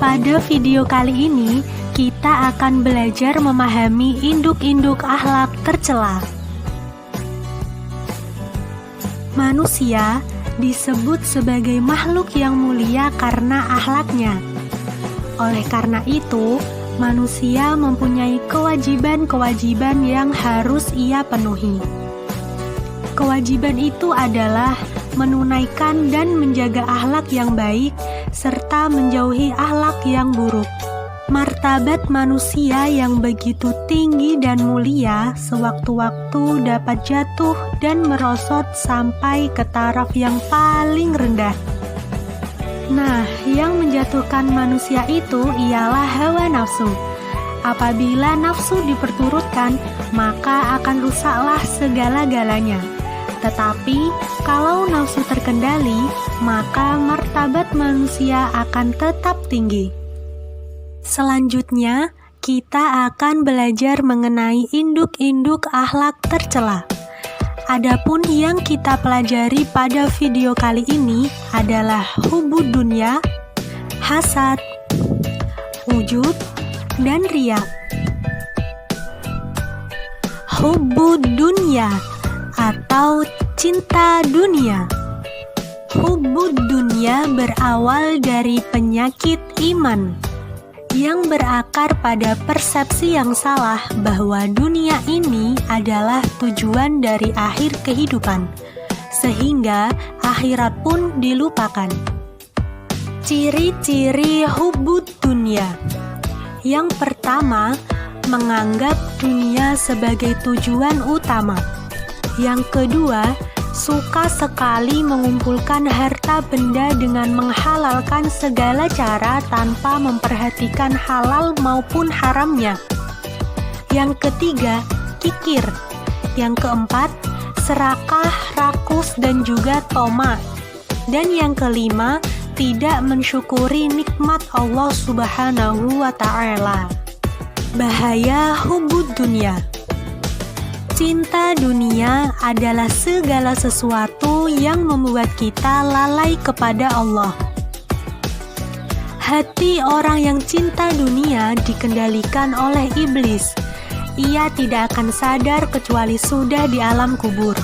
Pada video kali ini, kita akan belajar memahami induk-induk akhlak tercela. Manusia disebut sebagai makhluk yang mulia karena akhlaknya. Oleh karena itu, manusia mempunyai kewajiban-kewajiban yang harus ia penuhi. Kewajiban itu adalah menunaikan dan menjaga akhlak yang baik serta menjauhi akhlak yang buruk. Martabat manusia yang begitu tinggi dan mulia sewaktu-waktu dapat jatuh dan merosot sampai ke taraf yang paling rendah. Nah, yang menjatuhkan manusia itu ialah hawa nafsu. Apabila nafsu diperturutkan, maka akan rusaklah segala-galanya. Tetapi, kalau nafsu terkendali, maka martabat manusia akan tetap tinggi. Selanjutnya, kita akan belajar mengenai induk-induk akhlak tercela. Adapun yang kita pelajari pada video kali ini adalah hubbud dunya, hasad, ujub, dan riya. Hubbud dunya atau cinta dunia. Hubbud dunya berawal dari penyakit iman yang berakar pada persepsi yang salah bahwa dunia ini adalah tujuan dari akhir kehidupan, sehingga akhirat pun dilupakan. Ciri-ciri hubbud dunya. Yang pertama, menganggap dunia sebagai tujuan utama. Yang kedua, suka sekali mengumpulkan harta benda dengan menghalalkan segala cara tanpa memperhatikan halal maupun haramnya. Yang ketiga, kikir. Yang keempat, serakah, rakus, dan juga toma. Dan yang kelima, tidak mensyukuri nikmat Allah Subhanahu wa Ta'ala. Bahaya hubbud dunya. Cinta dunia adalah segala sesuatu yang membuat kita lalai kepada Allah. Hati orang yang cinta dunia dikendalikan oleh iblis. Ia tidak akan sadar kecuali sudah di alam kubur.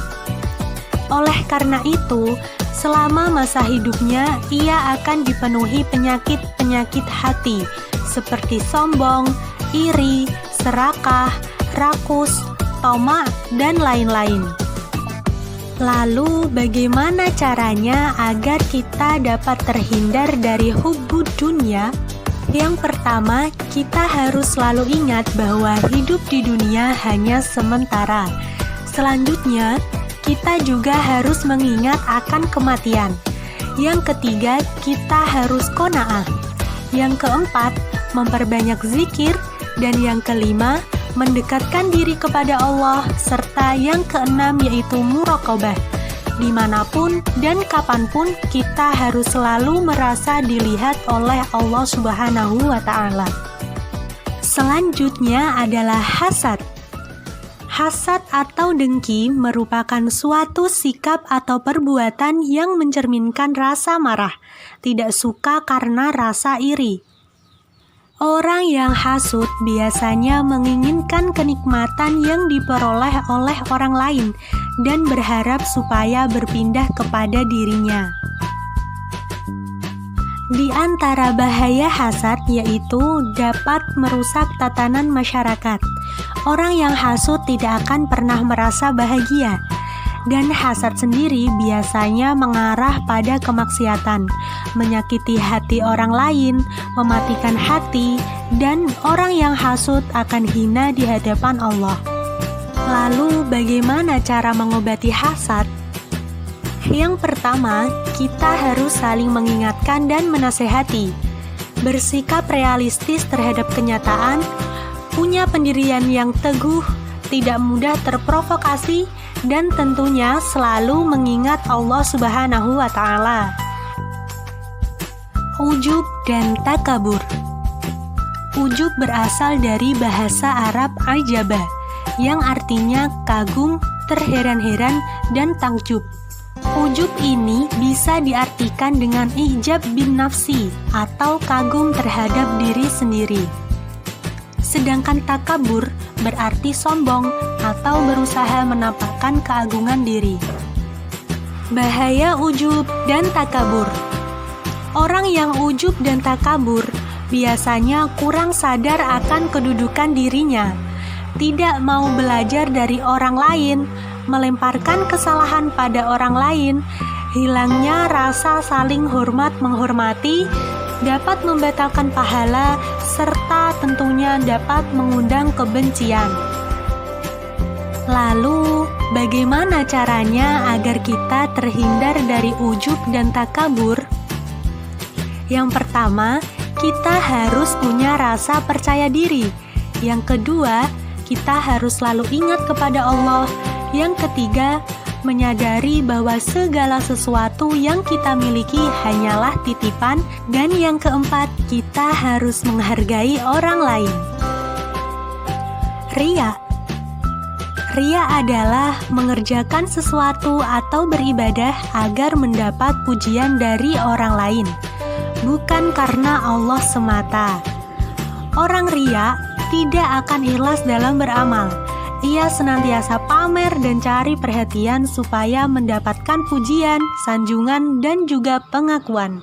Oleh karena itu, selama masa hidupnya ia akan dipenuhi penyakit-penyakit hati seperti sombong, iri, serakah, rakus, toma, dan lain-lain. Lalu bagaimana caranya agar kita dapat terhindar dari hubbud dunya? Yang pertama, kita harus selalu ingat bahwa hidup di dunia hanya sementara. Selanjutnya, kita juga harus mengingat akan kematian. Yang ketiga, kita harus qanaah. Yang keempat, memperbanyak zikir. Dan yang kelima, mendekatkan diri kepada Allah, serta yang keenam yaitu muraqabah. Dimanapun dan kapanpun kita harus selalu merasa dilihat oleh Allah Subhanahu wa Ta'ala. Selanjutnya adalah hasad. Hasad atau dengki merupakan suatu sikap atau perbuatan yang mencerminkan rasa marah, tidak suka karena rasa iri. Orang yang hasud biasanya menginginkan kenikmatan yang diperoleh oleh orang lain dan berharap supaya berpindah kepada dirinya. Di antara bahaya hasad yaitu dapat merusak tatanan masyarakat. Orang yang hasud tidak akan pernah merasa bahagia. Dan hasad sendiri biasanya mengarah pada kemaksiatan, menyakiti hati orang lain, mematikan hati, dan orang yang hasud akan hina di hadapan Allah. Lalu bagaimana cara mengobati hasad? Yang pertama, kita harus saling mengingatkan dan menasehati, bersikap realistis terhadap kenyataan, punya pendirian yang teguh, tidak mudah terprovokasi, dan tentunya selalu mengingat Allah Subhanahu wa Ta'ala. Ujub dan takabur. Ujub berasal dari bahasa Arab ajaba, yang artinya kagum, terheran-heran, dan takjub. Ujub ini bisa diartikan dengan ijab bin nafsi atau kagum terhadap diri sendiri. Sedangkan takabur berarti sombong atau berusaha menampakkan keagungan diri. Bahaya ujub dan takabur. Orang yang ujub dan takabur biasanya kurang sadar akan kedudukan dirinya, tidak mau belajar dari orang lain, melemparkan kesalahan pada orang lain, hilangnya rasa saling hormat menghormati, dapat membatalkan pahala, serta tentunya dapat mengundang kebencian. Lalu, bagaimana caranya agar kita terhindar dari ujub dan takabur? Yang pertama, kita harus punya rasa percaya diri. Yang kedua, kita harus selalu ingat kepada Allah. Yang ketiga, menyadari bahwa segala sesuatu yang kita miliki hanyalah titipan. Dan yang keempat, kita harus menghargai orang lain. Riya. Riya adalah mengerjakan sesuatu atau beribadah agar mendapat pujian dari orang lain, bukan karena Allah semata. Orang riya tidak akan ikhlas dalam beramal. Ia senantiasa pamer dan cari perhatian supaya mendapatkan pujian, sanjungan, dan juga pengakuan.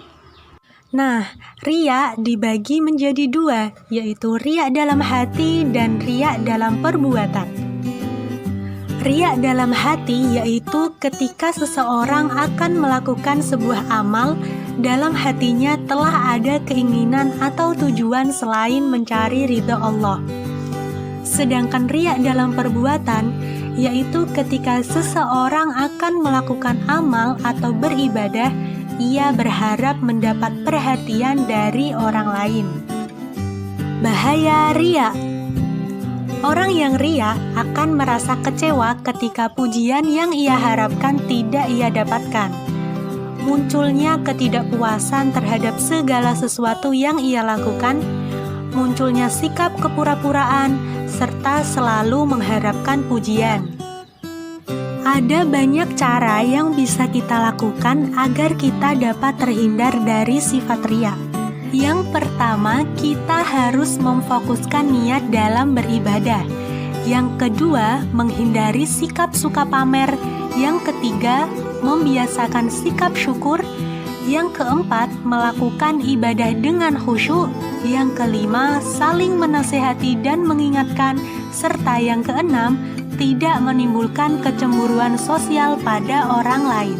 Nah, riya dibagi menjadi dua, yaitu riya dalam hati dan riya dalam perbuatan. Riya dalam hati yaitu ketika seseorang akan melakukan sebuah amal, dalam hatinya telah ada keinginan atau tujuan selain mencari ridha Allah. Sedangkan riya dalam perbuatan yaitu ketika seseorang akan melakukan amal atau beribadah, ia berharap mendapat perhatian dari orang lain. Bahaya riya. Orang yang riya akan merasa kecewa ketika pujian yang ia harapkan tidak ia dapatkan. Munculnya ketidakpuasan terhadap segala sesuatu yang ia lakukan, munculnya sikap kepura-puraan, serta selalu mengharapkan pujian. Ada banyak cara yang bisa kita lakukan agar kita dapat terhindar dari sifat riya. Yang pertama, kita harus memfokuskan niat dalam beribadah. Yang kedua, menghindari sikap suka pamer. Yang ketiga, membiasakan sikap syukur. Yang keempat, melakukan ibadah dengan khusyuk. Yang kelima, saling menasehati dan mengingatkan. Serta yang keenam, tidak menimbulkan kecemburuan sosial pada orang lain.